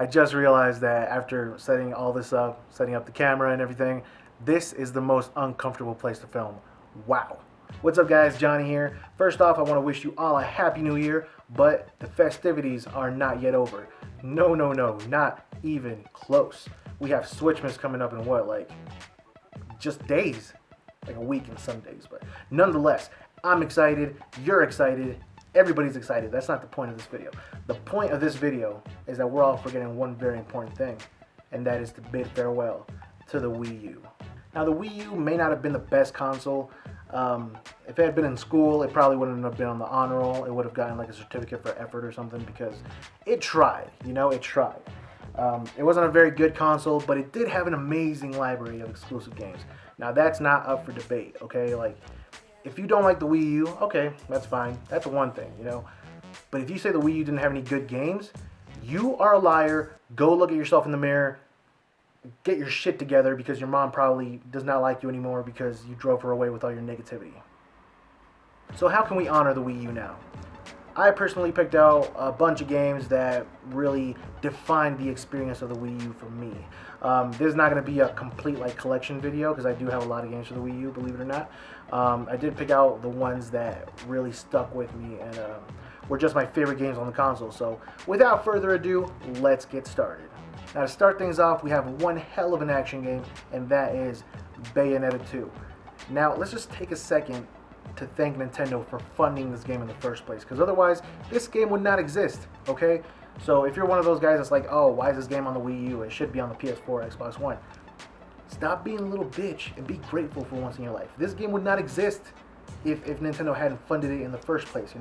I just realized that after setting all this up, setting up the camera and everything, this is the most uncomfortable place to film. Wow. What's up, guys? Johnny here. First off, I want to wish you all a happy new year, but the festivities are not yet over. No, no, no, not even close. We have Switchmas coming up in what, like just days? Like a week in some days, but nonetheless, I'm excited, you're excited, everybody's excited. That's not the point of this video. The point of this video is that we're all forgetting one very important thing, and that is to bid farewell to the Wii U. Now, the Wii U may not have been the best console. If it had been in school, it probably wouldn't have been on the honor roll. It would have gotten like a certificate for effort or something because it tried, it tried. It wasn't a very good console, but it did have an amazing library of exclusive games. Now, that's not up for debate, okay? Like, if you don't like the Wii U, okay, that's fine. That's one thing, But if you say the Wii U didn't have any good games, you are a liar. Go look at yourself in the mirror. Get your shit together because your mom probably does not like you anymore because you drove her away with all your negativity. So how can we honor the Wii U now? I personally picked out a bunch of games that really defined the experience of the Wii U for me. This is not going to be a complete collection video because I do have a lot of games for the Wii U, believe it or not. I did pick out the ones that really stuck with me and were just my favorite games on the console. So without further ado, let's get started. Now, to start things off, we have one hell of an action game, and that is Bayonetta 2. Now, let's just take a second to thank Nintendo for funding this game in the first place, because otherwise this game would not exist, okay? So if you're one of those guys that's like, oh, why is this game on the Wii U? It should be on the PS4, Xbox One. Stop being a little bitch and be grateful for once in your life. This game would not exist if Nintendo hadn't funded it in the first place,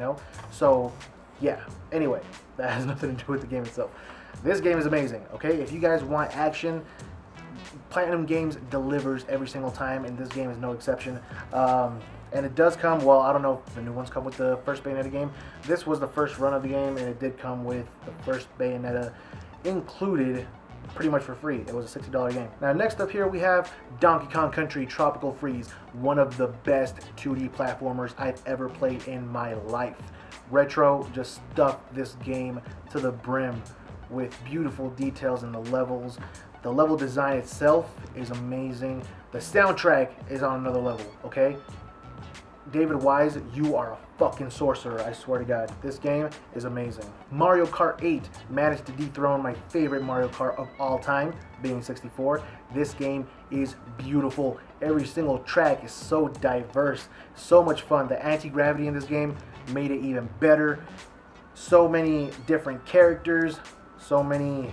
So, yeah. Anyway, that has nothing to do with the game itself. This game is amazing, okay? If you guys want action, Platinum Games delivers every single time, and this game is no exception. And it does come, well, I don't know if the new ones come with the first Bayonetta game. This was the first run of the game, and it did come with the first Bayonetta included pretty much for free. It was a $60 game. Now, next up here, we have Donkey Kong Country Tropical Freeze, one of the best 2D platformers I've ever played in my life. Retro just stuffed this game to the brim with beautiful details in the levels. The level design itself is amazing. The soundtrack is on another level, okay? David Wise, you are a fucking sorcerer, I swear to God. This game is amazing. Mario Kart 8 managed to dethrone my favorite Mario Kart of all time, being 64. This game is beautiful. Every single track is so diverse, so much fun. The anti-gravity in this game made it even better. So many different characters, so many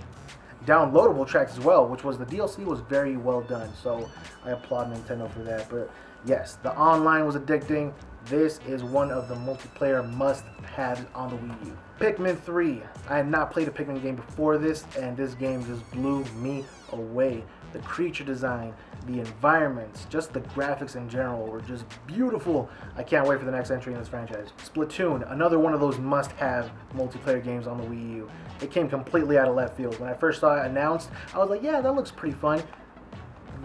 downloadable tracks as well, which was the DLC was very well done. So I applaud Nintendo for that. But yes, the online was addicting. This is one of the multiplayer must-haves on the Wii U. Pikmin 3. I had not played a Pikmin game before this, and this game just blew me away. The creature design, the environments, just the graphics in general were just beautiful. I can't wait for the next entry in this franchise. Splatoon, another one of those must-have multiplayer games on the Wii U. It came completely out of left field. When I first saw it announced, I was like, yeah, that looks pretty fun.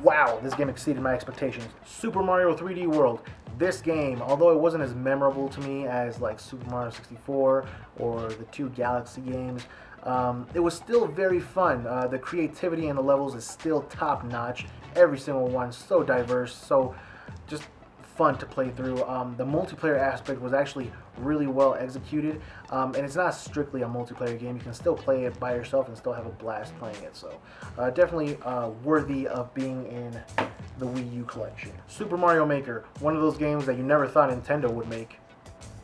Wow, this game exceeded my expectations. Super Mario 3D World. This game, although it wasn't as memorable to me as like Super Mario 64 or the two Galaxy games, it was still very fun. The creativity in the levels is still top notch. Every single one so diverse, so just fun to play through. The multiplayer aspect was actually really well executed, and it's not strictly a multiplayer game. You can still play it by yourself and still have a blast playing it. So definitely worthy of being in the Wii U collection. Super Mario Maker, one of those games that you never thought Nintendo would make.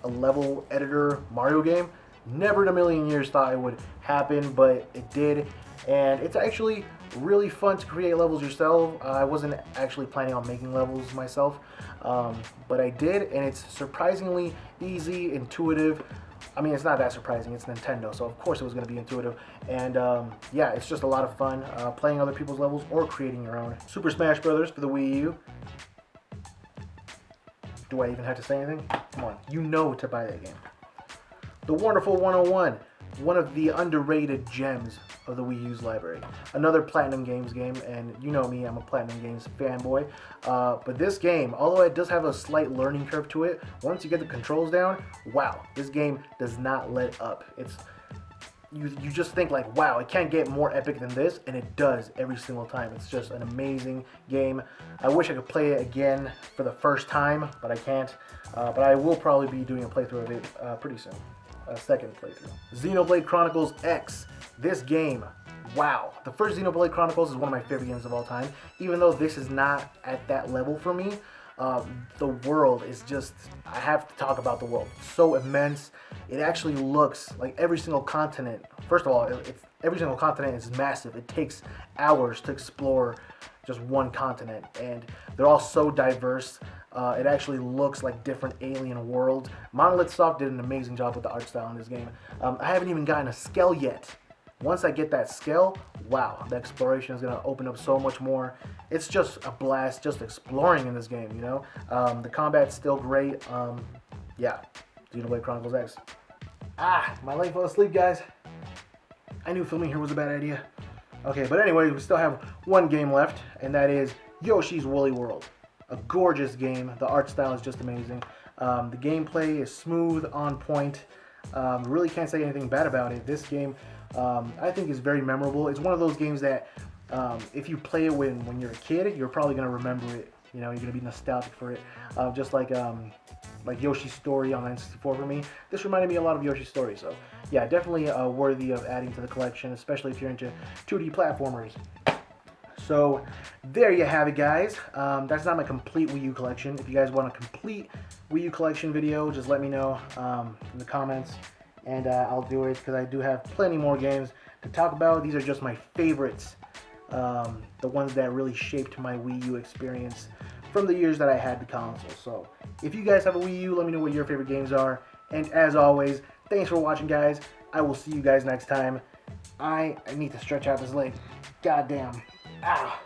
A level editor Mario game. Never in a million years thought it would happen, but it did. And it's actually really fun to create levels yourself. I wasn't actually planning on making levels myself, but I did, and it's surprisingly easy, intuitive. I mean, it's not that surprising. It's Nintendo, so of course it was going to be intuitive. And yeah, it's just a lot of fun playing other people's levels or creating your own. Super Smash Bros. For the Wii U. Do I even have to say anything? Come on, you know to buy that game. The Wonderful 101, one of the underrated gems of the Wii U's library. Another Platinum Games game, and you know me, I'm a Platinum Games fanboy. But this game, although it does have a slight learning curve to it, once you get the controls down, wow, this game does not let up. It's you just think like, wow, it can't get more epic than this, and it does every single time. It's just an amazing game. I wish I could play it again for the first time, but I can't. But I will probably be doing a playthrough of it pretty soon. A second playthrough. Xenoblade Chronicles X. This game, wow. The first Xenoblade Chronicles is one of my favorite games of all time. Even though this is not at that level for me, the world is just, I have to talk about the world. It's so immense. It actually looks like every single continent. First of all, every single continent is massive. It takes hours to explore just one continent, and they're all so diverse. It actually looks like different alien worlds. Monolith Soft did an amazing job with the art style in this game. I haven't even gotten a scale yet. Once I get that scale, wow, the exploration is going to open up so much more. It's just a blast just exploring in this game, you know? The combat's still great. Yeah, Xenoblade Chronicles X. My leg fell asleep, guys. I knew filming here was a bad idea. Okay, but anyway, we still have one game left, and that is Yoshi's Woolly World. A gorgeous game. The art style is just amazing. The gameplay is smooth, on point. Really can't say anything bad about it. This game, I think, is very memorable. It's one of those games that if you play it when you're a kid, you're probably going to remember it. You know, you're going to be nostalgic for it. Just like Yoshi's Story on N64 for me. This reminded me a lot of Yoshi's Story. So, yeah, definitely worthy of adding to the collection, especially if you're into 2D platformers. So, there you have it, guys. That's not my complete Wii U collection. If you guys want a complete Wii U collection video, just let me know in the comments, and I'll do it, because I do have plenty more games to talk about. These are just my favorites, the ones that really shaped my Wii U experience from the years that I had the console. So, if you guys have a Wii U, let me know what your favorite games are. And as always, thanks for watching, guys. I will see you guys next time. I need to stretch out this leg. Goddamn. Ow.